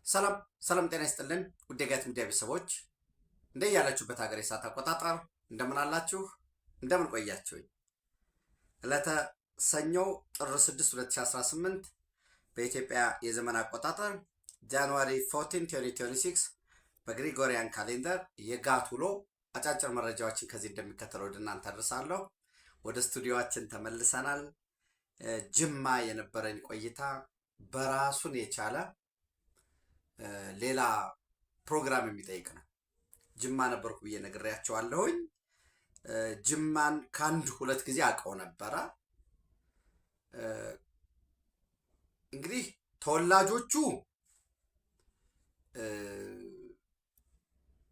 ሰላም ሰላም፣ ጤና ይስጥልን ውድ የጋት ሚዲያ ቤተሰቦች እንደያላችሁበት ሀገር የሰዓት አቆጣጠር እንደምን አላችሁ? እንደምን ቆያችሁኝ? ዕለተ ሰኞ ጥር 6 2018 በኢትዮጵያ የዘመን አቆጣጠር ጃንዋሪ 14 2026 በግሪጎሪያን ካሌንደር የጋት ውሎ አጫጭር መረጃዎችን ከዚህ እንደሚከተለው ወደ እናንተ አድርሳለሁ። ወደ ስቱዲዮአችን ተመልሰናል። ጅማ የነበረኝ ቆይታ በራሱን የቻለ ሌላ ፕሮግራም የሚጠይቅ ነው። ጅማ ነበርኩ ብዬ ነግሬያቸዋለሁኝ። ጅማን ከአንድ ሁለት ጊዜ አውቀው ነበረ። እንግዲህ ተወላጆቹ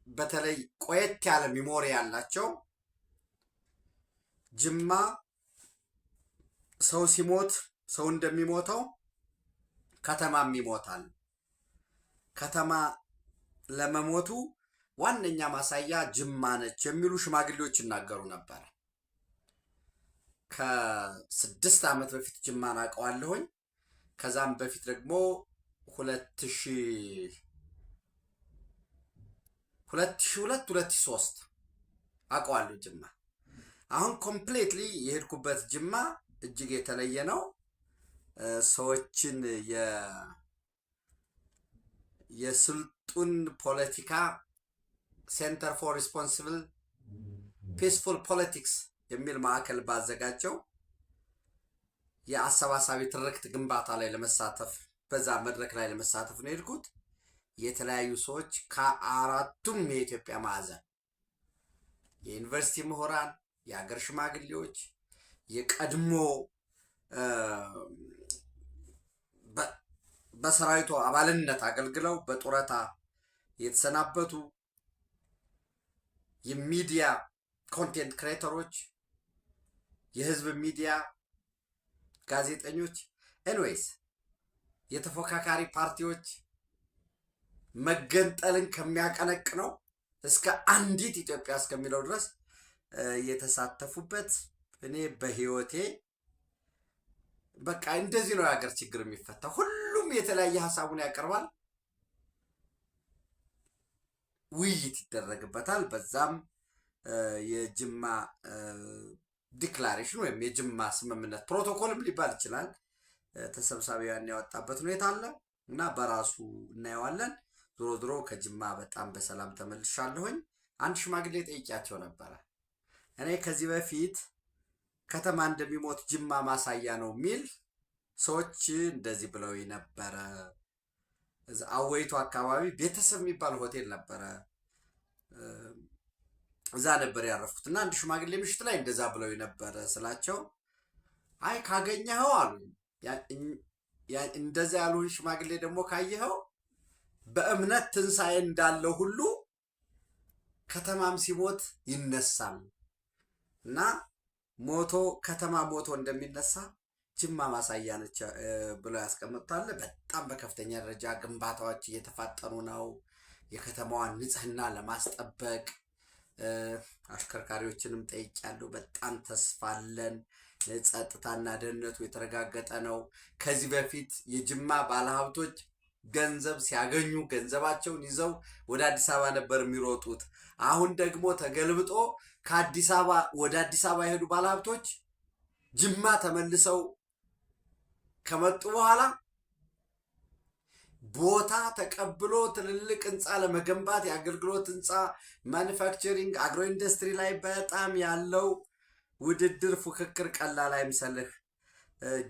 በተለይ ቆየት ያለ ሚሞሪ ያላቸው ጅማ ሰው ሲሞት ሰው እንደሚሞተው ከተማም ይሞታል። ከተማ ለመሞቱ ዋነኛ ማሳያ ጅማ ነች የሚሉ ሽማግሌዎች ይናገሩ ነበር። ከ6 ዓመት በፊት ጅማን አውቀዋለሁኝ። ከዛም በፊት ደግሞ 2002-2003 አውቀዋለሁ ጅማ። አሁን ኮምፕሌትሊ የሄድኩበት ጅማ እጅግ የተለየ ነው። ሰዎችን የስልጡን ፖለቲካ ሴንተር ፎር ሪስፖንሲብል ፒስፉል ፖለቲክስ የሚል ማዕከል ባዘጋጀው የአሰባሳቢ ትርክት ግንባታ ላይ ለመሳተፍ በዛ መድረክ ላይ ለመሳተፍ ነው የሄድኩት። የተለያዩ ሰዎች ከአራቱም የኢትዮጵያ ማዕዘን የዩኒቨርሲቲ ምሁራን፣ የሀገር ሽማግሌዎች፣ የቀድሞ በሰራዊቱ አባልነት አገልግለው በጡረታ የተሰናበቱ የሚዲያ ኮንቴንት ክሬተሮች፣ የህዝብ ሚዲያ ጋዜጠኞች፣ ኤንዌይስ የተፎካካሪ ፓርቲዎች መገንጠልን ከሚያቀነቅነው እስከ አንዲት ኢትዮጵያ እስከሚለው ድረስ የተሳተፉበት እኔ በህይወቴ በቃ እንደዚህ ነው የሀገር ችግር የሚፈታ። ሁሉም የተለያየ ሀሳቡን ያቀርባል፣ ውይይት ይደረግበታል። በዛም የጅማ ዲክላሬሽን ወይም የጅማ ስምምነት ፕሮቶኮልም ሊባል ይችላል ተሰብሳቢያን ያወጣበት ሁኔታ አለ እና በራሱ እናየዋለን። ዞሮ ዞሮ ከጅማ በጣም በሰላም ተመልሻለሁኝ። አንድ ሽማግሌ ጠይቂያቸው ነበረ። እኔ ከዚህ በፊት ከተማ እንደሚሞት ጅማ ማሳያ ነው የሚል ሰዎች እንደዚህ ብለው ነበረ። አወይቱ አካባቢ ቤተሰብ የሚባል ሆቴል ነበረ፣ እዛ ነበር ያረፉት እና አንድ ሽማግሌ ምሽት ላይ እንደዛ ብለው ነበረ ስላቸው፣ አይ ካገኘኸው አሉ። እንደዛ ያሉን ሽማግሌ ደግሞ ካየኸው በእምነት ትንሣኤ እንዳለው ሁሉ ከተማም ሲሞት ይነሳል እና ከተማ ሞቶ እንደሚነሳ ጅማ ማሳያ ነች ብለው ያስቀምጣል። በጣም በከፍተኛ ደረጃ ግንባታዎች እየተፋጠኑ ነው። የከተማዋን ንጽህና ለማስጠበቅ አሽከርካሪዎችንም ጠይቄያለሁ። በጣም ተስፋ አለን። ጸጥታና ደህንነቱ የተረጋገጠ ነው። ከዚህ በፊት የጅማ ባለሀብቶች ገንዘብ ሲያገኙ ገንዘባቸውን ይዘው ወደ አዲስ አበባ ነበር የሚሮጡት። አሁን ደግሞ ተገልብጦ ከአዲስ አበባ ወደ አዲስ አበባ የሄዱ ባለሀብቶች ጅማ ተመልሰው ከመጡ በኋላ ቦታ ተቀብሎ ትልልቅ ህንፃ ለመገንባት የአገልግሎት ህንፃ፣ ማኒፋክቸሪንግ፣ አግሮ ኢንዱስትሪ ላይ በጣም ያለው ውድድር ፉክክር ቀላል አይምሰልህ።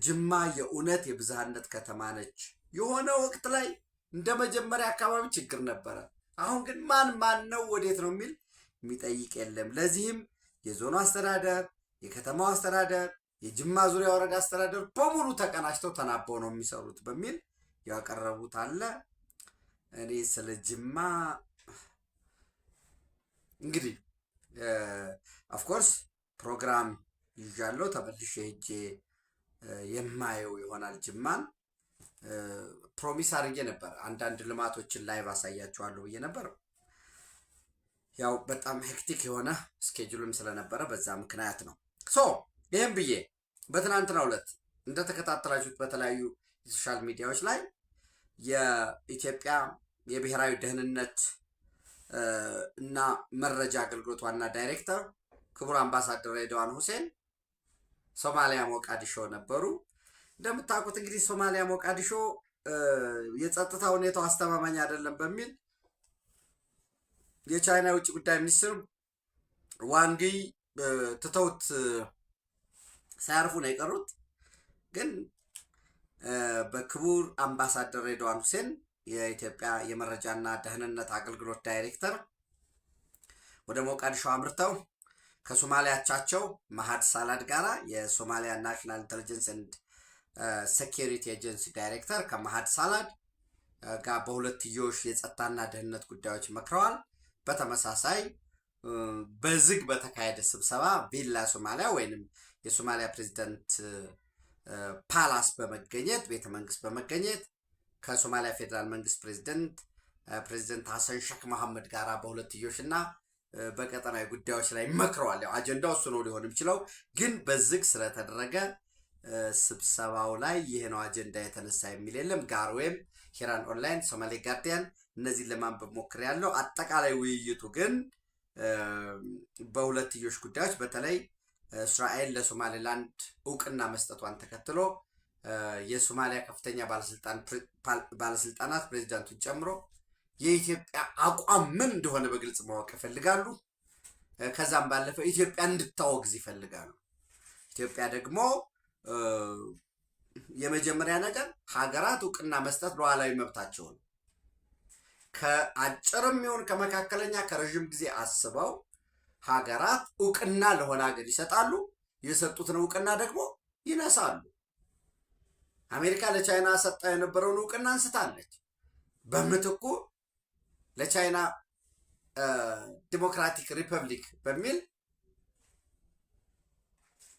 ጅማ የእውነት የብዝሃነት ከተማ ነች። የሆነ ወቅት ላይ እንደ መጀመሪያ አካባቢ ችግር ነበረ። አሁን ግን ማን ነው ወዴት ነው የሚጠይቅ የለም። ለዚህም የዞኑ አስተዳደር፣ የከተማው አስተዳደር፣ የጅማ ዙሪያ ወረዳ አስተዳደር በሙሉ ተቀናጅተው ተናበው ነው የሚሰሩት በሚል ያቀረቡት አለ። እኔ ስለ ጅማ እንግዲህ ኦፍኮርስ ፕሮግራም ይዣለሁ፣ ተመልሼ ሄጄ የማየው ይሆናል። ጅማን ፕሮሚስ አድርጌ ነበር። አንዳንድ ልማቶችን ላይቭ አሳያችኋለሁ ብዬ ነበር። ያው በጣም ሄክቲክ የሆነ ስኬጁልም ስለነበረ በዛ ምክንያት ነው። ይህም ብዬ በትናንትናው ዕለት እንደተከታተላችሁት በተለያዩ የሶሻል ሚዲያዎች ላይ የኢትዮጵያ የብሔራዊ ደህንነት እና መረጃ አገልግሎት ዋና ዳይሬክተር ክቡር አምባሳደር ሬድዋን ሁሴን ሶማሊያ ሞቃዲሾ ነበሩ። እንደምታውቁት እንግዲህ ሶማሊያ ሞቃዲሾ የጸጥታ ሁኔታው አስተማማኝ አይደለም በሚል የቻይና የውጭ ጉዳይ ሚኒስትር ዋንጊ ትተውት ሳያርፉ ነው የቀሩት። ግን በክቡር አምባሳደር ሬድዋን ሁሴን የኢትዮጵያ የመረጃና ደህንነት አገልግሎት ዳይሬክተር ወደ ሞቃዲሾ አምርተው ከሶማሊያ አቻቸው መሐድ ሳላድ ጋራ የሶማሊያ ናሽናል ኢንተለጀንስ ኤንድ ሴኪሪቲ ኤጀንሲ ዳይሬክተር ከመሐድ ሳላድ ጋር በሁለትዮሽ የጸጥታና ደህንነት ጉዳዮች መክረዋል። በተመሳሳይ በዝግ በተካሄደ ስብሰባ ቪላ ሶማሊያ ወይንም የሶማሊያ ፕሬዚደንት ፓላስ በመገኘት ቤተ መንግስት በመገኘት ከሶማሊያ ፌዴራል መንግስት ፕሬዚደንት ሀሰን ሼክ መሐመድ ጋር በሁለትዮሽ እና በቀጠናዊ ጉዳዮች ላይ መክረዋል። ያው አጀንዳው እሱ ነው ሊሆን የሚችለው፣ ግን በዝግ ስለተደረገ ስብሰባው ላይ ይሄ ነው አጀንዳ የተነሳ የሚል የለም። ጋርዌም፣ ሂራን ኦንላይን፣ ሶማሌ ጋርዲያን እነዚህን ለማንበብ ሞክሬያለሁ። አጠቃላይ ውይይቱ ግን በሁለትዮሽ ጉዳዮች በተለይ እስራኤል ለሶማሌላንድ እውቅና መስጠቷን ተከትሎ የሶማሊያ ከፍተኛ ባለስልጣናት ፕሬዚዳንቱን ጨምሮ የኢትዮጵያ አቋም ምን እንደሆነ በግልጽ ማወቅ ይፈልጋሉ። ከዛም ባለፈ ኢትዮጵያ እንድታወግዝ ይፈልጋሉ። ኢትዮጵያ ደግሞ የመጀመሪያ ነገር ሀገራት እውቅና መስጠት ሉዓላዊ መብታቸውን ከአጭርም ይሁን ከመካከለኛ ከረዥም ጊዜ አስበው ሀገራት እውቅና ለሆነ ሀገር ይሰጣሉ። የሰጡትን እውቅና ደግሞ ይነሳሉ። አሜሪካ ለቻይና ሰጣ የነበረውን እውቅና አንስታለች። በምትኩ ለቻይና ዲሞክራቲክ ሪፐብሊክ በሚል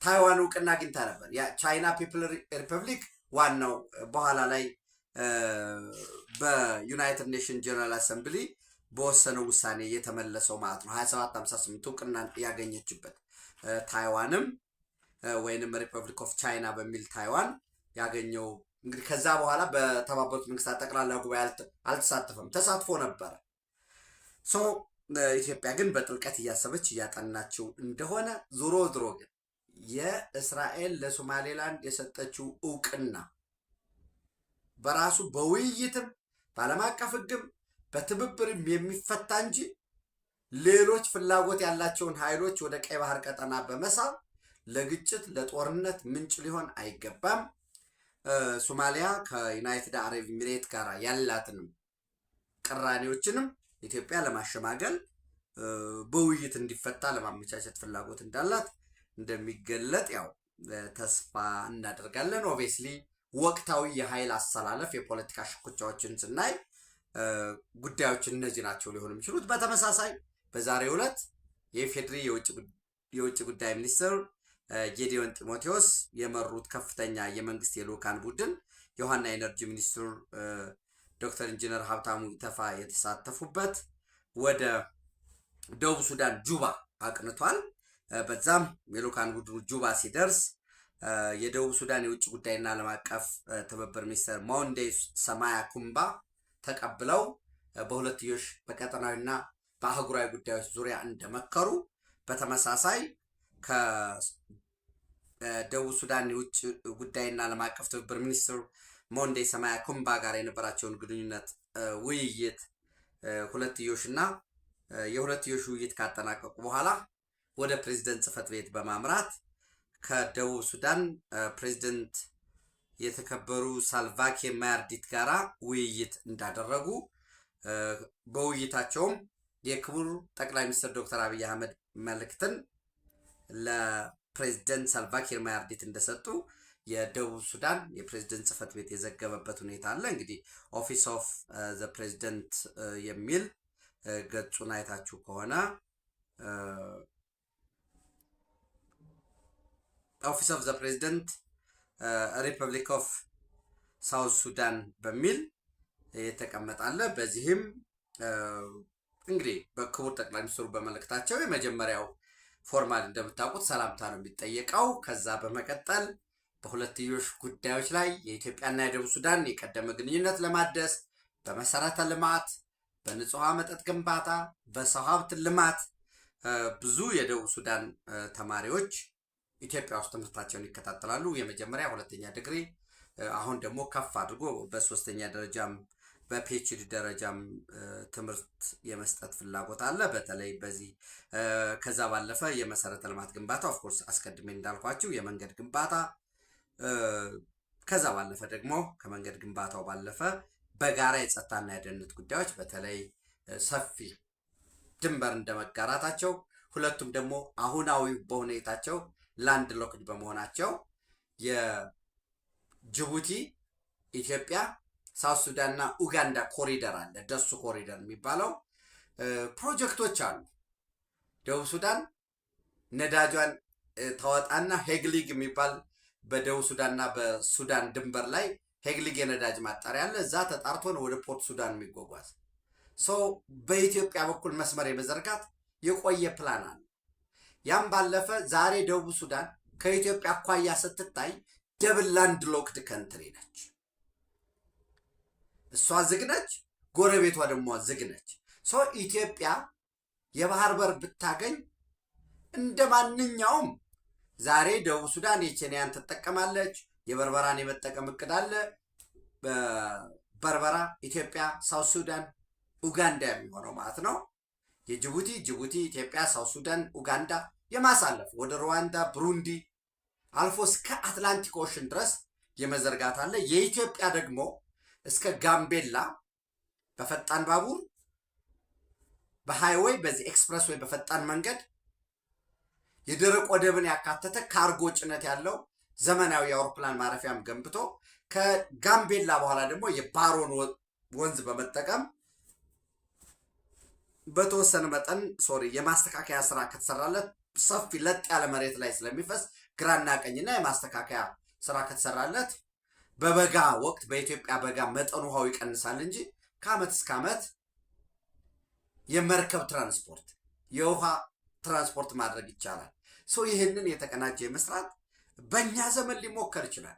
ታይዋን እውቅና አግኝታ ነበር። ቻይና ፒፕል ሪፐብሊክ ዋናው በኋላ ላይ በዩናይትድ ኔሽን ጀነራል አሰምብሊ በወሰነው ውሳኔ የተመለሰው ማለት ነው። 2758 እውቅና ያገኘችበት ታይዋንም ወይንም ሪፐብሊክ ኦፍ ቻይና በሚል ታይዋን ያገኘው እንግዲህ ከዛ በኋላ በተባበሩት መንግስታት ጠቅላላ ጉባኤ አልተሳተፈም፣ ተሳትፎ ነበረ። ኢትዮጵያ ግን በጥልቀት እያሰበች እያጠናችው እንደሆነ ዞሮ ግን የእስራኤል ለሶማሌላንድ የሰጠችው እውቅና በራሱ በውይይትም በዓለም አቀፍ ሕግም በትብብርም የሚፈታ እንጂ ሌሎች ፍላጎት ያላቸውን ኃይሎች ወደ ቀይ ባህር ቀጠና በመሳብ ለግጭት ለጦርነት ምንጭ ሊሆን አይገባም። ሶማሊያ ከዩናይትድ አረብ ኤሚሬት ጋር ያላትንም ቅራኔዎችንም ኢትዮጵያ ለማሸማገል በውይይት እንዲፈታ ለማመቻቸት ፍላጎት እንዳላት እንደሚገለጥ ያው ተስፋ እናደርጋለን። ኦብቪየስሊ ወቅታዊ የኃይል አሰላለፍ የፖለቲካ ሽኩቻዎችን ስናይ ጉዳዮች እነዚህ ናቸው ሊሆኑ የሚችሉት። በተመሳሳይ በዛሬው ዕለት የኢፌዴሪ የውጭ ጉዳይ ሚኒስትር ጌዲዮን ጢሞቴዎስ የመሩት ከፍተኛ የመንግስት የልኡካን ቡድን የውሃና ኤነርጂ ሚኒስትሩ ዶክተር ኢንጂነር ሀብታሙ ኢተፋ የተሳተፉበት ወደ ደቡብ ሱዳን ጁባ አቅንቷል። በዛም የልኡካን ቡድኑ ጁባ ሲደርስ የደቡብ ሱዳን የውጭ ጉዳይና ዓለም አቀፍ ትብብር ሚኒስትር ሞንዴ ሰማያ ኩምባ ተቀብለው በሁለትዮሽ በቀጠናዊና በአህጉራዊ ጉዳዮች ዙሪያ እንደመከሩ፣ በተመሳሳይ ከደቡብ ሱዳን የውጭ ጉዳይና ዓለም አቀፍ ትብብር ሚኒስትር ሞንዴ ሰማያ ኩምባ ጋር የነበራቸውን ግንኙነት ውይይት ሁለትዮሽና የሁለትዮሽ ውይይት ካጠናቀቁ በኋላ ወደ ፕሬዝደንት ጽህፈት ቤት በማምራት ከደቡብ ሱዳን ፕሬዝደንት የተከበሩ ሳልቫኪር ማያርዲት ጋራ ውይይት እንዳደረጉ በውይይታቸውም የክቡር ጠቅላይ ሚኒስትር ዶክተር አብይ አህመድ መልእክትን ለፕሬዝደንት ሳልቫኪር ማያርዲት እንደሰጡ የደቡብ ሱዳን የፕሬዝደንት ጽህፈት ቤት የዘገበበት ሁኔታ አለ። እንግዲህ ኦፊስ ኦፍ ዘ ፕሬዝደንት የሚል ገጹን አይታችሁ ከሆነ ኦፊስ ኦፍ ዘ ፕሬዝደንት ሪፐብሊክ ኦፍ ሳውት ሱዳን በሚል የተቀመጣለ። በዚህም እንግዲህ በክቡር ጠቅላይ ሚኒስትሩ በመልእክታቸው የመጀመሪያው ፎርማል እንደምታውቁት ሰላምታ ነው የሚጠየቀው። ከዛ በመቀጠል በሁለትዮሽ ጉዳዮች ላይ የኢትዮጵያና የደቡብ ሱዳን የቀደመ ግንኙነት ለማደስ በመሰረተ ልማት፣ በንጹህ መጠጥ ግንባታ፣ በሰው ሀብት ልማት ብዙ የደቡብ ሱዳን ተማሪዎች ኢትዮጵያ ውስጥ ትምህርታቸውን ይከታተላሉ። የመጀመሪያ ሁለተኛ ዲግሪ አሁን ደግሞ ከፍ አድርጎ በሶስተኛ ደረጃም በፒኤችዲ ደረጃም ትምህርት የመስጠት ፍላጎት አለ። በተለይ በዚህ ከዛ ባለፈ የመሰረተ ልማት ግንባታ ኦፍ ኮርስ አስቀድሜ እንዳልኳችሁ የመንገድ ግንባታ ከዛ ባለፈ ደግሞ ከመንገድ ግንባታው ባለፈ በጋራ የጸጥታና የደህንነት ጉዳዮች በተለይ ሰፊ ድንበር እንደመጋራታቸው ሁለቱም ደግሞ አሁናዊ በሁኔታቸው ላንድ ሎክድ በመሆናቸው የጅቡቲ ኢትዮጵያ ሳውት ሱዳን እና ኡጋንዳ ኮሪደር አለ። ደሱ ኮሪደር የሚባለው ፕሮጀክቶች አሉ። ደቡብ ሱዳን ነዳጇን ታወጣና ሄግሊግ የሚባል በደቡብ ሱዳን እና በሱዳን ድንበር ላይ ሄግሊግ የነዳጅ ማጣሪያ አለ። እዛ ተጣርቶ ነው ወደ ፖርት ሱዳን የሚጓጓዝ። በኢትዮጵያ በኩል መስመር የመዘርጋት የቆየ ፕላን አለ። ያም ባለፈ ዛሬ ደቡብ ሱዳን ከኢትዮጵያ አኳያ ስትታይ ደብል ላንድ ሎክድ ከንትሪ ነች። እሷ ዝግ ነች፣ ጎረቤቷ ደግሞ ዝግ ነች። ኢትዮጵያ የባህር በር ብታገኝ እንደ ማንኛውም ዛሬ ደቡብ ሱዳን የኬንያን ትጠቀማለች። የበርበራን የመጠቀም እቅድ አለ። በርበራ ኢትዮጵያ፣ ሳውት ሱዳን፣ ኡጋንዳ የሚሆነው ማለት ነው። የጅቡቲ ኢትዮጵያ፣ ሳውት ሱዳን፣ ኡጋንዳ የማሳለፍ ወደ ሩዋንዳ፣ ብሩንዲ አልፎ እስከ አትላንቲክ ኦሽን ድረስ የመዘርጋት አለ። የኢትዮጵያ ደግሞ እስከ ጋምቤላ በፈጣን ባቡር በሃይዌይ በዚህ ኤክስፕረስ ወይ በፈጣን መንገድ የደረቅ ወደብን ያካተተ ካርጎ ጭነት ያለው ዘመናዊ የአውሮፕላን ማረፊያም ገንብቶ ከጋምቤላ በኋላ ደግሞ የባሮን ወንዝ በመጠቀም በተወሰነ መጠን የማስተካከያ ስራ ከተሰራለት ሰፊ ለጥ ያለ መሬት ላይ ስለሚፈስ ግራና ቀኝና የማስተካከያ ስራ ከተሰራለት በበጋ ወቅት በኢትዮጵያ በጋ መጠኑ ውሃው ይቀንሳል እንጂ ከአመት እስከ አመት የመርከብ ትራንስፖርት የውሃ ትራንስፖርት ማድረግ ይቻላል። ይህንን የተቀናጀ መስራት በእኛ ዘመን ሊሞከር ይችላል።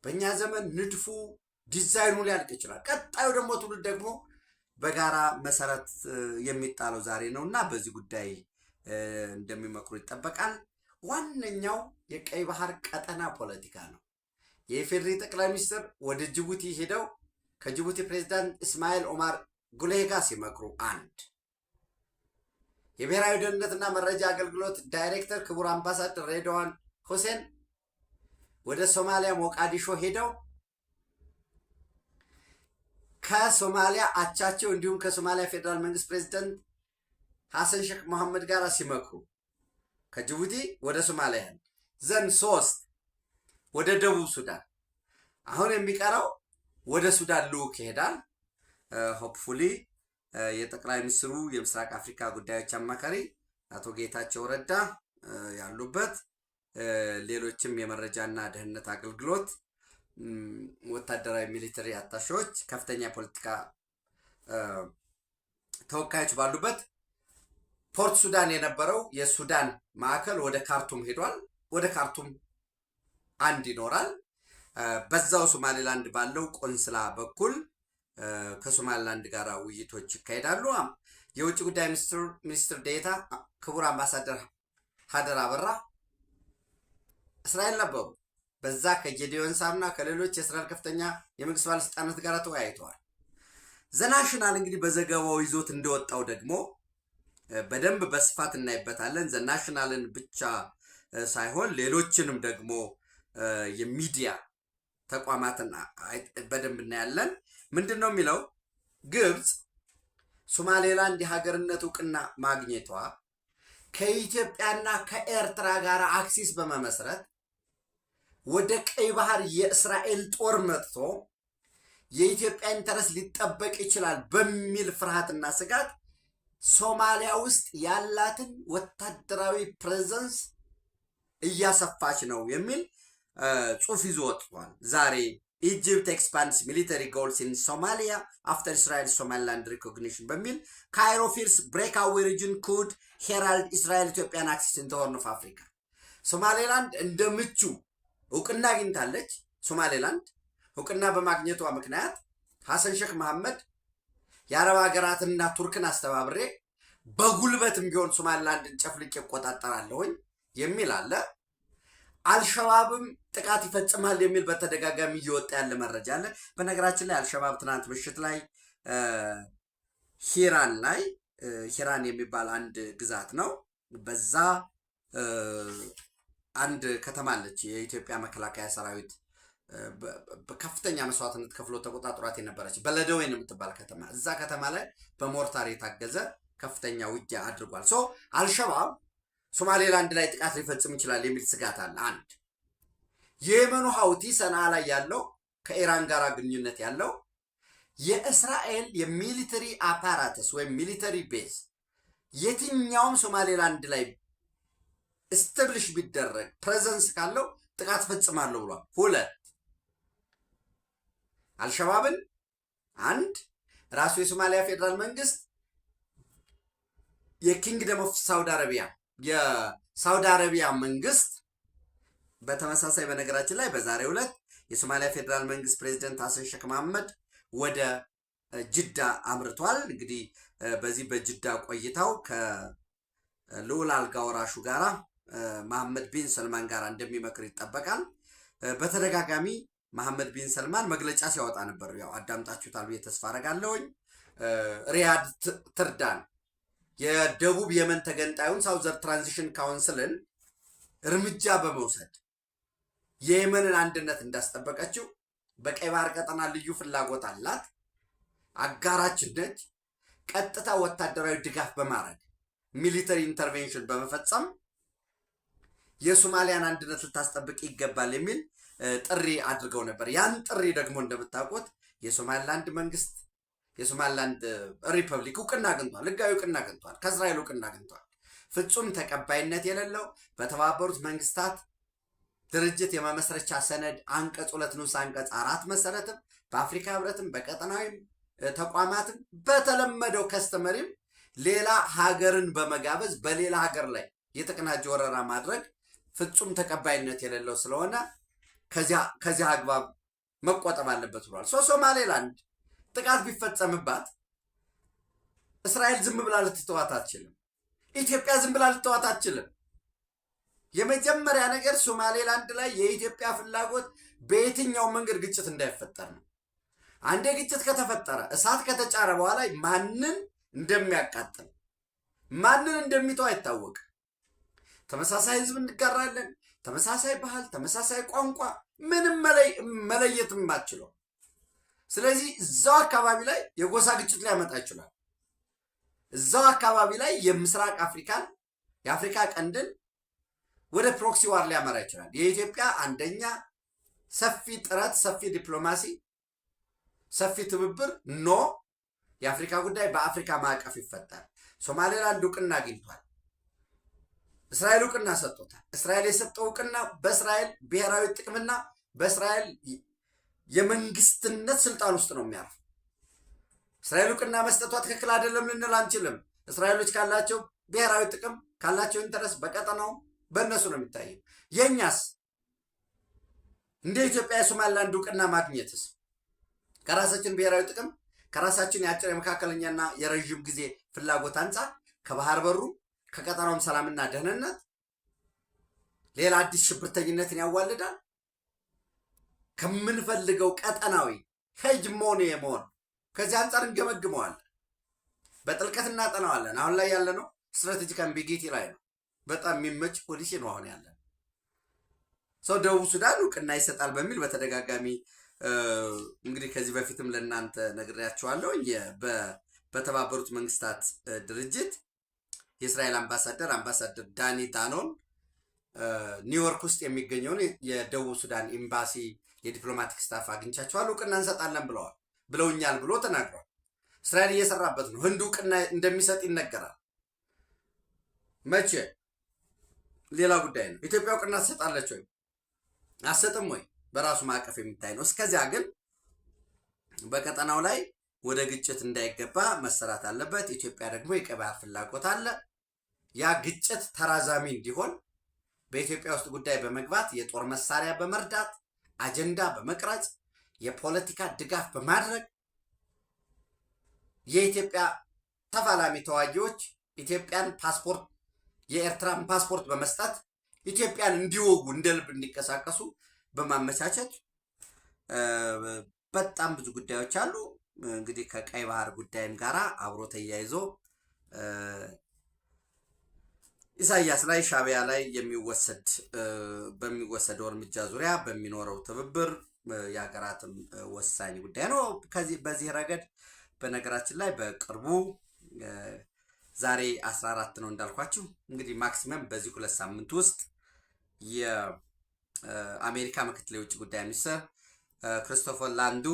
በእኛ ዘመን ንድፉ ዲዛይኑ ሊያልቅ ይችላል። ቀጣዩ ደግሞ ትውልድ ደግሞ በጋራ መሰረት የሚጣለው ዛሬ ነው እና በዚህ ጉዳይ እንደሚመክሩ ይጠበቃል። ዋነኛው የቀይ ባህር ቀጠና ፖለቲካ ነው። የኢፌዴሪ ጠቅላይ ሚኒስትር ወደ ጅቡቲ ሄደው ከጅቡቲ ፕሬዝዳንት እስማኤል ኦማር ጉሌህ ጋር ሲመክሩ፣ አንድ የብሔራዊ ደህንነትና መረጃ አገልግሎት ዳይሬክተር ክቡር አምባሳደር ሬድዋን ሁሴን ወደ ሶማሊያ ሞቃዲሾ ሄደው ከሶማሊያ አቻቸው እንዲሁም ከሶማሊያ ፌዴራል መንግስት ፕሬዝዳንት ሐሰን ሼክ መሐመድ ጋር ሲመክሩ ከጅቡቲ ወደ ሶማሊያ ዘንድ 3 ወደ ደቡብ ሱዳን አሁን የሚቀረው ወደ ሱዳን ልዑክ ይሄዳል። ሆፕፉሊ የጠቅላይ ሚኒስትሩ የምስራቅ አፍሪካ ጉዳዮች አማካሪ አቶ ጌታቸው ረዳ ያሉበት ሌሎችም የመረጃና ደህንነት አገልግሎት ወታደራዊ ሚሊተሪ አታሺዎች ከፍተኛ ፖለቲካ ተወካዮች ባሉበት ፖርት ሱዳን የነበረው የሱዳን ማዕከል ወደ ካርቱም ሄዷል። ወደ ካርቱም አንድ ይኖራል። በዛው ሶማሌላንድ ባለው ቆንስላ በኩል ከሶማሌላንድ ጋር ውይይቶች ይካሄዳሉ። የውጭ ጉዳይ ሚኒስትር ዴታ ክቡር አምባሳደር ሀደር አበራ እስራኤል ነበሩ። በዛ ከጌዲዮን ሳምና ከሌሎች የእስራኤል ከፍተኛ የመንግስት ባለስልጣናት ጋር ተወያይተዋል። ዘናሽናል እንግዲህ በዘገባው ይዞት እንደወጣው ደግሞ በደንብ በስፋት እናይበታለን። ዘናሽናልን ብቻ ሳይሆን ሌሎችንም ደግሞ የሚዲያ ተቋማትን በደንብ እናያለን። ምንድን ነው የሚለው? ግብፅ ሶማሌላንድ የሀገርነት እውቅና ማግኘቷ ከኢትዮጵያና ከኤርትራ ጋር አክሲስ በመመስረት ወደ ቀይ ባህር የእስራኤል ጦር መጥቶ የኢትዮጵያ ኢንተረስት ሊጠበቅ ይችላል በሚል ፍርሃትና ስጋት ሶማሊያ ውስጥ ያላትን ወታደራዊ ፕሬዘንስ እያሰፋች ነው የሚል ጽሑፍ ይዞ ወጥቷል። ዛሬ ኢጅፕት ኤክስፓንድስ ሚሊተሪ ጎልስ ኢን ሶማሊያ አፍተር እስራኤል ሶማሊላንድ ሪኮግኒሽን በሚል ካይሮ ፊርስ ብሬክ አዌይ ሪጅን ኩድ ሄራልድ እስራኤል ኢትዮጵያን አክሲስ ኢን ዘ ሆርን ኦፍ አፍሪካ። ሶማሌላንድ እንደ ምቹ እውቅና አግኝታለች። ሶማሌላንድ እውቅና በማግኘቷ ምክንያት ሐሰን ሼክ መሐመድ የአረብ ሀገራትና ቱርክን አስተባብሬ በጉልበትም ቢሆን ሶማሌላንድን ጨፍልቄ እቆጣጠራለሁኝ የሚል አለ። አልሸባብም ጥቃት ይፈጽማል የሚል በተደጋጋሚ እየወጣ ያለ መረጃ አለ። በነገራችን ላይ አልሸባብ ትናንት ምሽት ላይ ሂራን የሚባል አንድ ግዛት ነው። በዛ አንድ ከተማ አለች። የኢትዮጵያ መከላከያ ሰራዊት በከፍተኛ መስዋዕትነት ከፍሎ ተቆጣጥሯት የነበረች በለደወይን የምትባል ከተማ፣ እዛ ከተማ ላይ በሞርታር የታገዘ ከፍተኛ ውጊያ አድርጓል። አልሸባብ ሶማሌላንድ ላይ ጥቃት ሊፈጽም ይችላል የሚል ስጋት አለ። አንድ የየመኑ ሀውቲ ሰንዓ ላይ ያለው ከኢራን ጋር ግንኙነት ያለው የእስራኤል የሚሊተሪ አፓራተስ ወይም ሚሊተሪ ቤዝ የትኛውም ሶማሌላንድ ላይ እስተብልሽ ቢደረግ ፕሬዘንስ ካለው ጥቃት ፈጽማለሁ ብሏል። ሁለት አልሸባብን አንድ ራሱ የሶማሊያ ፌዴራል መንግስት የኪንግደም ኦፍ ሳውዲ አረቢያ የሳውዲ አረቢያ መንግስት በተመሳሳይ በነገራችን ላይ በዛሬው ዕለት የሶማሊያ ፌዴራል መንግስት ፕሬዚደንት ሐሰን ሼክ መሐመድ ወደ ጅዳ አምርቷል። እንግዲህ በዚህ በጅዳ ቆይታው ከልዑል አልጋ ወራሹ ጋራ መሐመድ ቢን ሰልማን ጋር እንደሚመክር ይጠበቃል። በተደጋጋሚ መሐመድ ቢን ሰልማን መግለጫ ሲያወጣ ነበር። ያው አዳምጣችሁታል ብዬ ተስፋ አደርጋለሁኝ። ሪያድ ትርዳን የደቡብ የመን ተገንጣዩን ሳውዘር ትራንዚሽን ካውንስልን እርምጃ በመውሰድ የየመንን አንድነት እንዳስጠበቀችው በቀይ ባህር ቀጠና ልዩ ፍላጎት አላት፣ አጋራችን ነች። ቀጥታ ወታደራዊ ድጋፍ በማድረግ ሚሊተሪ ኢንተርቬንሽን በመፈጸም የሶማሊያን አንድነት ልታስጠብቅ ይገባል የሚል ጥሪ አድርገው ነበር። ያን ጥሪ ደግሞ እንደምታውቁት የሶማሊላንድ መንግስት የሶማሊላንድ ሪፐብሊክ እውቅና አግኝቷል፣ ህጋዊ እውቅና አግኝቷል፣ ከእስራኤል እውቅና አግኝቷል። ፍጹም ተቀባይነት የሌለው በተባበሩት መንግስታት ድርጅት የመመስረቻ ሰነድ አንቀጽ 2 ንዑስ አንቀጽ 4 መሰረትም በአፍሪካ ህብረትም በቀጠናዊም ተቋማትም በተለመደው ከስተመሪም ሌላ ሀገርን በመጋበዝ በሌላ ሀገር ላይ የተቀናጀ ወረራ ማድረግ ፍጹም ተቀባይነት የሌለው ስለሆነ ከዚያ አግባብ መቆጠብ አለበት ብሏል። ሶማሌላንድ ጥቃት ቢፈጸምባት እስራኤል ዝም ብላ ልትተዋት አትችልም። ኢትዮጵያ ዝም ብላ ልትተዋት አትችልም። የመጀመሪያ ነገር ሶማሌላንድ ላይ የኢትዮጵያ ፍላጎት በየትኛው መንገድ ግጭት እንዳይፈጠር ነው። አንዴ ግጭት ከተፈጠረ እሳት ከተጫረ በኋላ ማንን እንደሚያቃጥል ማንን እንደሚተው አይታወቅም። ተመሳሳይ ህዝብ እንጋራለን፣ ተመሳሳይ ባህል፣ ተመሳሳይ ቋንቋ፣ ምንም መለየት የማትችለው። ስለዚህ እዛው አካባቢ ላይ የጎሳ ግጭት ሊያመጣ ይችላል። እዛው አካባቢ ላይ የምስራቅ አፍሪካን የአፍሪካ ቀንድን ወደ ፕሮክሲ ዋር ሊያመራ ይችላል። የኢትዮጵያ አንደኛ ሰፊ ጥረት፣ ሰፊ ዲፕሎማሲ፣ ሰፊ ትብብር የአፍሪካ ጉዳይ በአፍሪካ ማዕቀፍ ይፈታል። ሶማሌላንድ እውቅና አግኝቷል። እስራኤል እውቅና ሰጥቶታል። እስራኤል የሰጠው እውቅና በእስራኤል ብሔራዊ ጥቅምና በእስራኤል የመንግስትነት ስልጣን ውስጥ ነው የሚያርፍ። እስራኤል እውቅና መስጠቷ ትክክል አይደለም ልንል አንችልም። እስራኤሎች ካላቸው ብሔራዊ ጥቅም ካላቸው ኢንተረስ በቀጠናው በእነሱ ነው የሚታየው። የእኛስ እንደ ኢትዮጵያ የሶማሊላንድ እውቅና ማግኘትስ ከራሳችን ብሔራዊ ጥቅም ከራሳችን የአጭር የመካከለኛና የረዥም ጊዜ ፍላጎት አንጻር ከባህር በሩ ከቀጠናውም ሰላምና ደህንነት ሌላ አዲስ ሽብርተኝነትን ያዋልዳል። ከምንፈልገው ቀጠናዊ ሄጅሞኒ የመሆን ከዚህ አንጻር እንገመግመዋለን፣ በጥልቀት እናጠናዋለን። አሁን ላይ ያለነው ስትራቴጂክ አምቢጊቲ ላይ ነው። በጣም የሚመች ፖሊሲ ነው አሁን ያለን። ደቡብ ሱዳን እውቅና ይሰጣል በሚል በተደጋጋሚ እንግዲህ ከዚህ በፊትም ለእናንተ ነግሬያቸዋለሁ። በተባበሩት መንግስታት ድርጅት የእስራኤል አምባሳደር ዳኒ ዳኖን ኒውዮርክ ውስጥ የሚገኘውን የደቡብ ሱዳን ኤምባሲ የዲፕሎማቲክ ስታፍ አግኝቻቸዋል። እውቅና እንሰጣለን ብለውኛል ብሎ ተናግሯል። እስራኤል እየሰራበት ነው። ህንድ እውቅና እንደሚሰጥ ይነገራል። መቼ ሌላ ጉዳይ ነው። ኢትዮጵያ እውቅና ትሰጣለች ወይ አትሰጥም ወይ በራሱ ማዕቀፍ የሚታይ ነው። እስከዚያ ግን በቀጠናው ላይ ወደ ግጭት እንዳይገባ መሰራት አለበት። ኢትዮጵያ ደግሞ የቀይ ባህር ፍላጎት አለ። ያ ግጭት ተራዛሚ እንዲሆን በኢትዮጵያ ውስጥ ጉዳይ በመግባት የጦር መሳሪያ በመርዳት አጀንዳ በመቅረጽ የፖለቲካ ድጋፍ በማድረግ የኢትዮጵያ ተፋላሚ ተዋጊዎች ኢትዮጵያን ፓስፖርት የኤርትራን ፓስፖርት በመስጠት ኢትዮጵያን እንዲወጉ እንደ ልብ እንዲንቀሳቀሱ በማመቻቸት በጣም ብዙ ጉዳዮች አሉ። እንግዲህ ከቀይ ባህር ጉዳይም ጋራ አብሮ ተያይዞ ኢሳያስ ላይ ሻዕቢያ ላይ በሚወሰደው እርምጃ ዙሪያ በሚኖረው ትብብር የሀገራትም ወሳኝ ጉዳይ ነው። በዚህ ረገድ በነገራችን ላይ በቅርቡ ዛሬ 14 ነው እንዳልኳችሁ። እንግዲህ ማክሲመም በዚህ 2 ሳምንት ውስጥ የአሜሪካ ምክትል የውጭ ጉዳይ ሚኒስትር ክሪስቶፈር ላንዱ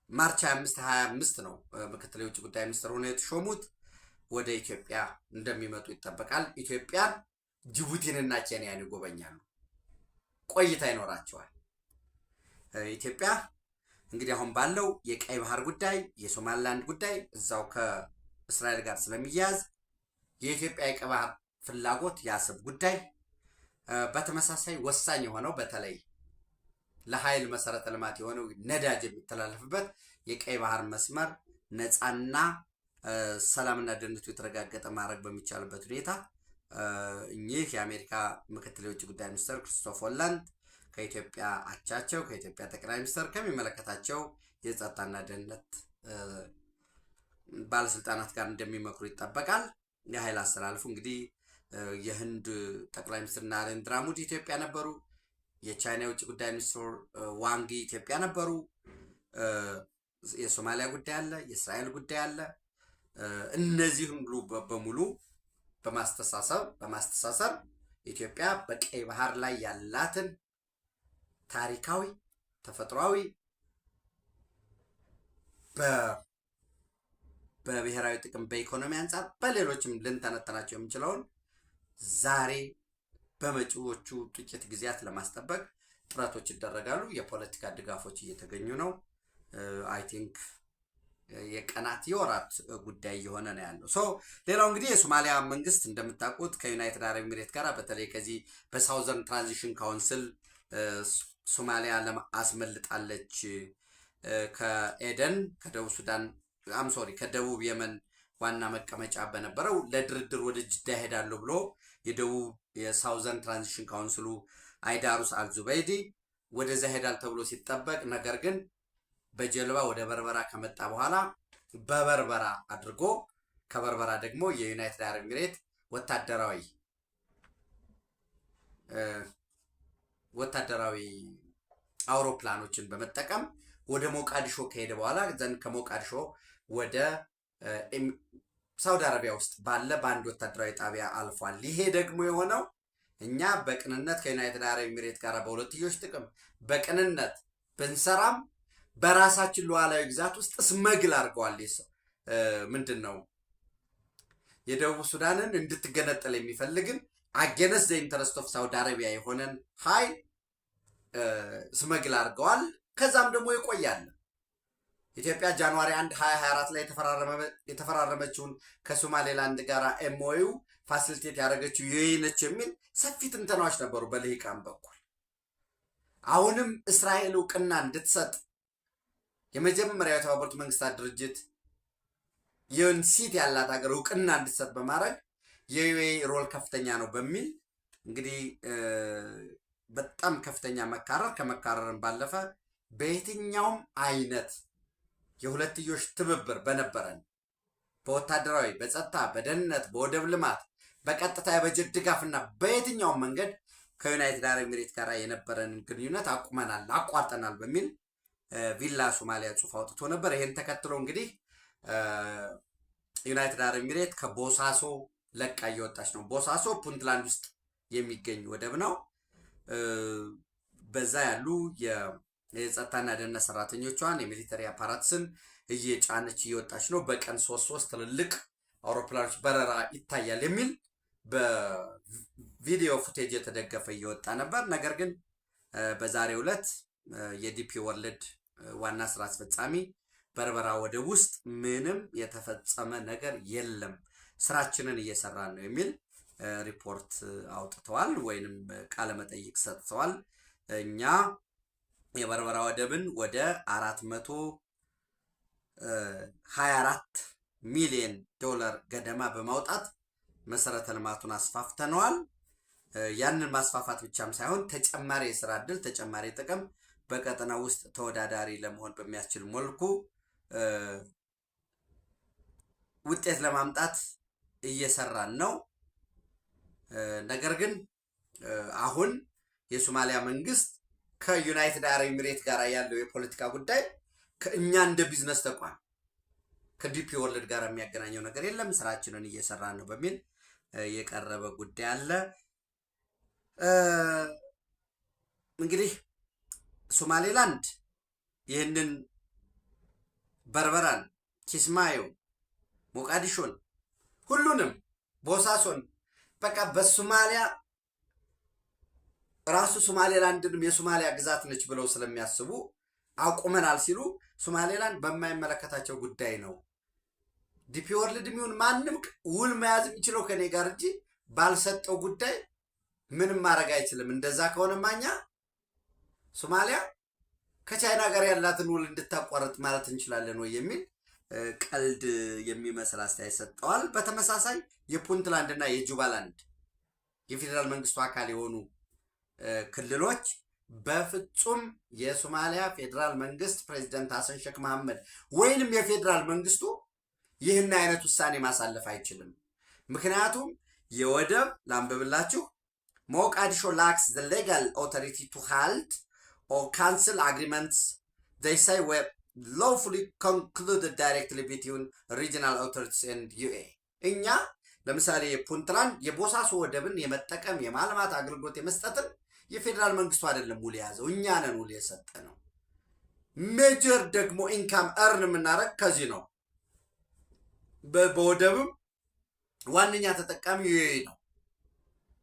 ማርች 25 ነው ምክትል የውጭ ጉዳይ ሚኒስትር ሆነው የተሾሙት ወደ ኢትዮጵያ እንደሚመጡ ይጠበቃል። ኢትዮጵያን፣ ጅቡቲንና ኬንያን ይጎበኛሉ። ቆይታ ይኖራቸዋል። ኢትዮጵያ እንግዲህ አሁን ባለው የቀይ ባህር ጉዳይ፣ የሶማሊላንድ ጉዳይ እዛው ከእስራኤል ጋር ስለሚያያዝ የኢትዮጵያ የቀይ ባህር ፍላጎት የአሰብ ጉዳይ በተመሳሳይ ወሳኝ የሆነው በተለይ ለኃይል መሰረተ ልማት የሆነው ነዳጅ የሚተላለፍበት የቀይ ባህር መስመር ነፃና ሰላምና ደህንነቱ የተረጋገጠ ማድረግ በሚቻልበት ሁኔታ እኚህ የአሜሪካ ምክትል የውጭ ጉዳይ ሚኒስትር ክሪስቶፈር ላንድ ከኢትዮጵያ አቻቸው ከኢትዮጵያ ጠቅላይ ሚኒስትር ከሚመለከታቸው የጸጥታና ደህንነት ባለስልጣናት ጋር እንደሚመክሩ ይጠበቃል። የኃይል አስተላልፉ እንግዲህ የህንድ ጠቅላይ ሚኒስትር ናሬንድራ ሞዲ ኢትዮጵያ ነበሩ። የቻይና የውጭ ጉዳይ ሚኒስትር ዋንግ ኢትዮጵያ ነበሩ። የሶማሊያ ጉዳይ አለ፣ የእስራኤል ጉዳይ አለ። እነዚህ ሁሉ በሙሉ በማስተሳሰብ ኢትዮጵያ በቀይ ባህር ላይ ያላትን ታሪካዊ፣ ተፈጥሯዊ፣ በብሔራዊ ጥቅም፣ በኢኮኖሚ አንጻር በሌሎችም ልንተነተናቸው የምንችለውን ዛሬ በመጪዎቹ ጥቂት ጊዜያት ለማስጠበቅ ጥረቶች ይደረጋሉ። የፖለቲካ ድጋፎች እየተገኙ ነው። አይ ቲንክ የቀናት የወራት ጉዳይ እየሆነ ነው ያለው። ሌላው እንግዲህ የሶማሊያ መንግስት እንደምታውቁት ከዩናይትድ አረብ ኤሚሬት ጋር በተለይ ከዚህ በሳውዘርን ትራንዚሽን ካውንስል ሶማሊያ አስመልጣለች። ከኤደን ከደቡብ ሱዳን ከደቡብ የመን ዋና መቀመጫ በነበረው ለድርድር ወደ ጅዳ ሄዳለሁ ብሎ የሳውዘርን ትራንዚሽን ካውንስሉ አይዳሩስ አልዙበይዲ ወደዛ ሄዳል ተብሎ ሲጠበቅ፣ ነገር ግን በጀልባ ወደ በርበራ ከመጣ በኋላ በበርበራ አድርጎ ከበርበራ ደግሞ የዩናይትድ አረብ ኤሚሬት ወታደራዊ አውሮፕላኖችን በመጠቀም ወደ ሞቃዲሾ ከሄደ በኋላ ዘንድ ከሞቃዲሾ ወደ ሳውዲ አረቢያ ውስጥ ባለ በአንድ ወታደራዊ ጣቢያ አልፏል። ይሄ ደግሞ የሆነው እኛ በቅንነት ከዩናይትድ አረብ ኤሚሬት ጋር በሁለትዮሽ ጥቅም በቅንነት ብንሰራም በራሳችን ሉዓላዊ ግዛት ውስጥ ስመግል አድርገዋል። ምንድን ነው የደቡብ ሱዳንን እንድትገነጠል የሚፈልግን አገነስ ዘ ኢንተረስት ኦፍ ሳውዲ አረቢያ የሆነን ኃይል ስመግል አድርገዋል። ከዛም ደግሞ ይቆያል። ኢትዮጵያ ጃንዋሪ 1 2024 ላይ የተፈራረመችውን ከሶማሌላንድ ጋር ኤምኦዩ ፋሲሊቴት ያደረገችው የይነች የሚል ሰፊ ትንተናዎች ነበሩ በልሂቃን በኩል። አሁንም እስራኤል እውቅና እንድትሰጥ የመጀመሪያው የተባበሩት መንግስታት ድርጅት የዩኤን ሲት ያላት ሀገር እውቅና እንድትሰጥ በማድረግ የዩኤኢ ሮል ከፍተኛ ነው በሚል እንግዲህ በጣም ከፍተኛ ከመካረርን ባለፈ በየትኛውም አይነት የሁለትዮሽ ትብብር በነበረን በወታደራዊ፣ በጸጥታ፣ በደህንነት፣ በወደብ ልማት፣ በቀጥታ የበጀት ድጋፍና በየትኛውም መንገድ ከዩናይትድ አረብ ኤሚሬት ጋር የነበረን ግንኙነት አቋርጠናል በሚል ቪላ ሶማሊያ ጽሑፍ አውጥቶ ነበር። ይሄን ተከትሎ እንግዲህ ዩናይትድ አረብ ኤሚሬት ከቦሳሶ ለቃ እየወጣች ነው። ቦሳሶ ፑንትላንድ ውስጥ የሚገኝ ወደብ ነው። በዛ ያሉ የጸጥታና ደህንነት ሰራተኞቿን የሚሊተሪ አፓራትስን እየጫነች እየወጣች ነው። በቀን 3 ትልልቅ አውሮፕላኖች በረራ ይታያል የሚል በቪዲዮ ፉቴጅ የተደገፈ እየወጣ ነበር። ነገር ግን በዛሬው ዕለት የዲፒ ወርልድ ዋና ስራ አስፈጻሚ በርበራ ወደብ ውስጥ ምንም የተፈጸመ ነገር የለም፣ ስራችንን እየሰራን ነው የሚል ሪፖርት አውጥተዋል ወይንም ቃለ መጠይቅ ሰጥተዋል። እኛ የበርበራ ወደብን ወደ 424 ሚሊዮን ዶላር ገደማ በማውጣት መሰረተ ልማቱን አስፋፍተነዋል። ያንን ማስፋፋት ብቻም ሳይሆን ተጨማሪ የስራ ዕድል፣ ተጨማሪ ጥቅም በቀጠና ውስጥ ተወዳዳሪ ለመሆን በሚያስችል መልኩ ውጤት ለማምጣት እየሰራን ነው። ነገር ግን አሁን የሶማሊያ መንግስት ከዩናይትድ አረብ ኤሚሬት ጋር ያለው የፖለቲካ ጉዳይ ከእኛ እንደ ቢዝነስ ተቋም ከዲፒ ወርልድ ጋር የሚያገናኘው ነገር የለም፣ ስራችንን እየሰራን ነው በሚል የቀረበ ጉዳይ አለ። እንግዲህ ሶማሌላንድ ይህንን በርበራን፣ ኪስማዮ፣ ሞቃዲሾን፣ ሁሉንም ቦሳሶን በቃ በሶማሊያ ራሱ ሶማሌላንድንም የሶማሊያ ግዛት ነች ብለው ስለሚያስቡ አቁመናል ሲሉ ሶማሌላንድ በማይመለከታቸው ጉዳይ ነው ዲፒ ወርልድ የሚሆን ማንም ውል መያዝ የሚችለው ከኔ ጋር እንጂ ባልሰጠው ጉዳይ ምንም ማድረግ አይችልም። እንደዛ ከሆነ ማኛ ሶማሊያ ከቻይና ጋር ያላትን ውል እንድታቋርጥ ማለት እንችላለን ወይ የሚል ቀልድ የሚመስል አስተያየት ሰጥተዋል። በተመሳሳይ የፑንትላንድ እና የጁባላንድ የፌዴራል መንግስቱ አካል የሆኑ ክልሎች በፍጹም የሶማሊያ ፌዴራል መንግስት ፕሬዚደንት ሐሰን ሼክ መሐመድ ወይንም የፌዴራል መንግስቱ ይህን አይነት ውሳኔ ማሳለፍ አይችልም። ምክንያቱም የወደብ ላንብብላችሁ ሞቃዲሾ ላክስ the legal authority to halt or cancel agreements they say were lawfully concluded directly between regional authorities and UA። እኛ ለምሳሌ የፑንትላንድ የቦሳሶ ወደብን የመጠቀም የማልማት አገልግሎት የመስጠትን የፌዴራል መንግስቱ አይደለም ውል የያዘው፣ እኛ ነን ውል የሰጠ ነው። ሜጀር ደግሞ ኢንካም እርን የምናደርግ ከዚህ ነው። በወደብም ዋነኛ ተጠቃሚ ዩኤኢ ነው፣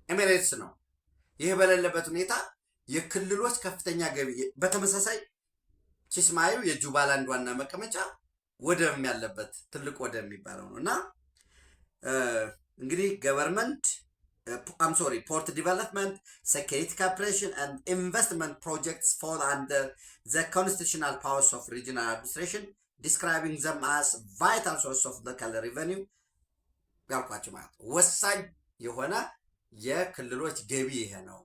ኤሚሬትስ ነው። ይህ በሌለበት ሁኔታ የክልሎች ከፍተኛ ገቢ በተመሳሳይ ኪስማዩ የጁባላንድ ዋና መቀመጫ ወደብ ያለበት ትልቅ ወደብ የሚባለው ነው እና እንግዲህ ገቨርንመንት port development, security cooperation and investment projects fall under the constitutional powers of regional administration, describing them as vital source of local revenue ያልኳቸው ማለት ወሳኝ የሆነ የክልሎች ገቢ ይሄ ነው።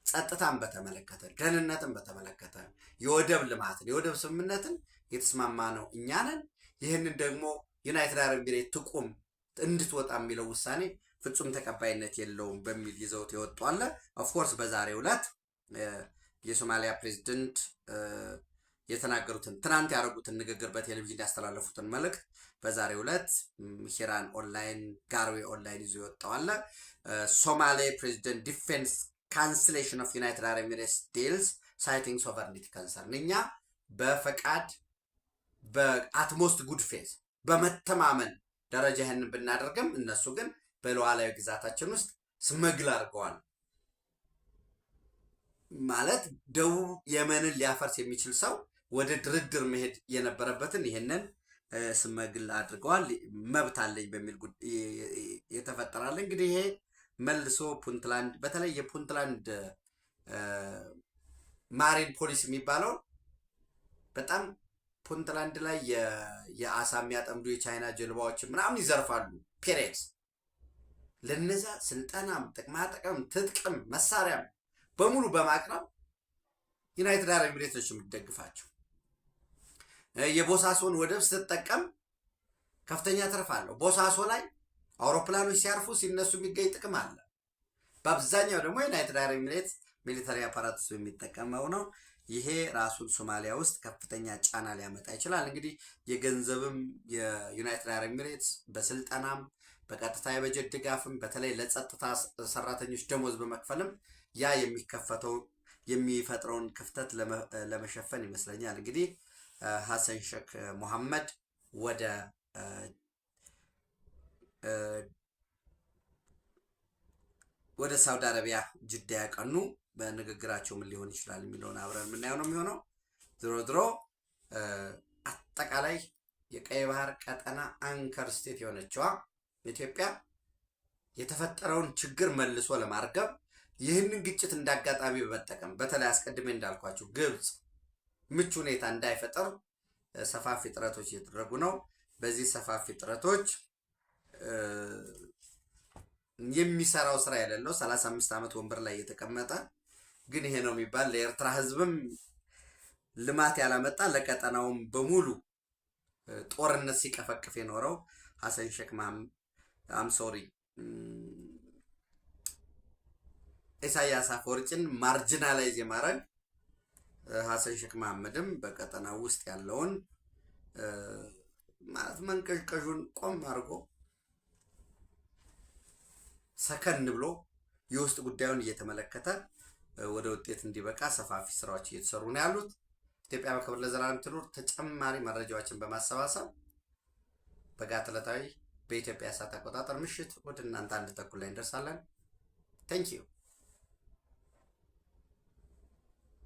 ጸጥታን በተመለከተ፣ ደህንነትን በተመለከተ፣ የወደብ ልማትን፣ የወደብ ስምምነትን የተስማማ ነው እኛ ነን። ይህንን ደግሞ ዩናይትድ አረብ ኤሚሬት ትቁም እንድትወጣ የሚለው ውሳኔ ፍጹም ተቀባይነት የለውም በሚል ይዘውት የወጣለ። ኦፍኮርስ በዛሬው ዕለት የሶማሊያ ፕሬዝዳንት የተናገሩትን ትናንት ያደረጉትን ንግግር በቴሌቪዥን ያስተላለፉትን መልእክት በዛሬው ዕለት ሂራን ኦንላይን፣ ጋርዌ ኦንላይን ይዞ ይወጣዋል። ሶማሌ ፕሬዝዳንት ዲፌንስ ካንስሌሽን ኦፍ ዩናይትድ አረብ ኤሚሬትስ ዲልስ ሳይቲንግ ሶቨርኒቲ ኮንሰርን። እኛ በፈቃድ በአትሞስት ጉድ ፌዝ በመተማመን ደረጃ ይህንን ብናደርግም እነሱ ግን በሉዓላዊ ግዛታችን ውስጥ ስመግል አድርገዋል። ማለት ደቡብ የመንን ሊያፈርስ የሚችል ሰው ወደ ድርድር መሄድ የነበረበትን ይህንን ስመግል አድርገዋል። መብት አለኝ በሚል የተፈጠራል። እንግዲህ ይሄ መልሶ ፑንትላንድ በተለይ የፑንትላንድ ማሪን ፖሊስ የሚባለው በጣም ፑንትላንድ ላይ የአሳ የሚያጠምዱ የቻይና ጀልባዎች ምናምን ይዘርፋሉ። ፔሬት ለነዛ ስልጠናም ጥቅማጥቅም ትጥቅም መሳሪያም በሙሉ በማቅረብ ዩናይትድ አረብ ኤሚሬቶች የሚደግፋቸው። የቦሳሶን ወደብ ስትጠቀም ከፍተኛ ትርፍ አለው። ቦሳሶ ላይ አውሮፕላኖች ሲያርፉ ሲነሱ የሚገኝ ጥቅም አለ። በአብዛኛው ደግሞ ዩናይትድ አረብ ኤሚሬትስ ሚሊተሪ አፓራትስ የሚጠቀመው ነው። ይሄ ራሱን ሶማሊያ ውስጥ ከፍተኛ ጫና ሊያመጣ ይችላል። እንግዲህ የገንዘብም የዩናይትድ አረብ ኤሚሬትስ በስልጠናም በቀጥታ የበጀት ድጋፍም በተለይ ለጸጥታ ሰራተኞች ደሞዝ በመክፈልም ያ የሚፈጥረውን ክፍተት ለመሸፈን ይመስለኛል እንግዲህ ሐሰን ሼክ መሐመድ ወደ ሳውዲ አረቢያ ጅዳ ያቀኑ። በንግግራቸው ምን ሊሆን ይችላል የሚለውን አብረን የምናየው ነው የሚሆነው። ድሮ አጠቃላይ የቀይ ባህር ቀጠና አንከር ስቴት የሆነችዋ ኢትዮጵያ የተፈጠረውን ችግር መልሶ ለማርገብ ይህንን ግጭት እንዳጋጣሚ በመጠቀም በተለይ አስቀድሜ እንዳልኳችሁ ግብፅ ምቹ ሁኔታ እንዳይፈጠር ሰፋፊ ጥረቶች እየተደረጉ ነው። በዚህ ሰፋፊ ጥረቶች የሚሰራው ስራ የሌለው 35 ዓመት ወንበር ላይ የተቀመጠ ግን ይሄ ነው የሚባል ለኤርትራ ህዝብም ልማት ያላመጣ ለቀጠናውም በሙሉ ጦርነት ሲቀፈቅፍ የኖረው ሐሰን ሼክ መሐመድ አምሶሪ ኢሳያስ አፈወርቂን ማርጂናላይዝ የማድረግ ሐሰን ሼክ መሐመድም በቀጠናው ውስጥ ያለውን ማለት መንቀዥቀዡን ቆም አድርጎ ሰከን ብሎ የውስጥ ጉዳዩን እየተመለከተ ወደ ውጤት እንዲበቃ ሰፋፊ ስራዎች እየተሰሩ ነው ያሉት። ኢትዮጵያ በክብር ለዘላለም ትኑር። ተጨማሪ መረጃዎችን በማሰባሰብ በጋት ዕለታዊ በኢትዮጵያ ሰዓት አቆጣጠር ምሽት ወደ እናንተ 1 ተኩል ላይ እንደርሳለን። ታንኪዩ